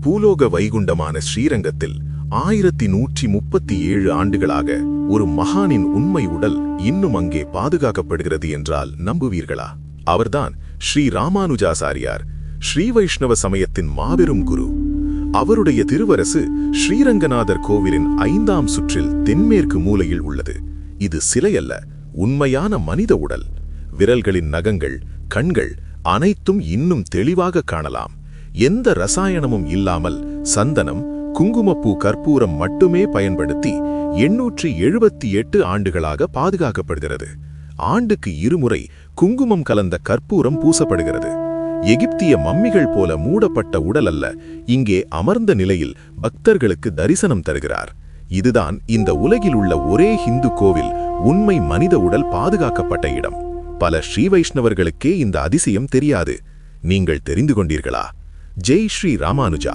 பூலோக வைகுண்டமான ஸ்ரீரங்கத்தில் 1137 ஆண்டுகளாக ஒரு மகானின் உண்மை உடல் இன்னும் அங்கே பாதுகாக்கப்படுகிறது என்றால் நம்புவீர்களா? அவர்தான் ஸ்ரீ ராமானுஜாசாரியார், ஸ்ரீ வைஷ்ணவ சமயத்தின் மாபெரும் குரு. அவருடைய திருவரசு ஸ்ரீரங்கநாதர் கோவிலின் 5ஆம் சுற்றில் தென்மேற்கு மூலையில் உள்ளது. இது சிலையல்ல, உண்மையான மனித உடல். விரல்களின் நகங்கள், கண்கள் அனைத்தும் இன்னும் தெளிவாக காணலாம். எந்த ரசாயனமும் இல்லாமல் சந்தனம், குங்குமப்பூ, கற்பூரம் மட்டுமே பயன்படுத்தி 878 ஆண்டுகளாக பாதுகாக்கப்படுகிறது. ஆண்டுக்கு 2 முறை குங்குமம் கலந்த கற்பூரம் பூசப்படுகிறது. எகிப்திய மம்மிகள் போல மூடப்பட்ட உடல் அல்ல, இங்கே அமர்ந்த நிலையில் பக்தர்களுக்கு தரிசனம் தருகிறார். இதுதான் இந்த உலகில் உள்ள ஒரே ஹிந்து கோவில் உண்மை மனித உடல் பாதுகாக்கப்பட்ட இடம். பல ஸ்ரீ வைஷ்ணவர்களுக்கே இந்த அதிசயம் தெரியாது. நீங்கள் தெரிந்து கொண்டீர்களா? ஜெய் ஸ்ரீ ராமானுஜா.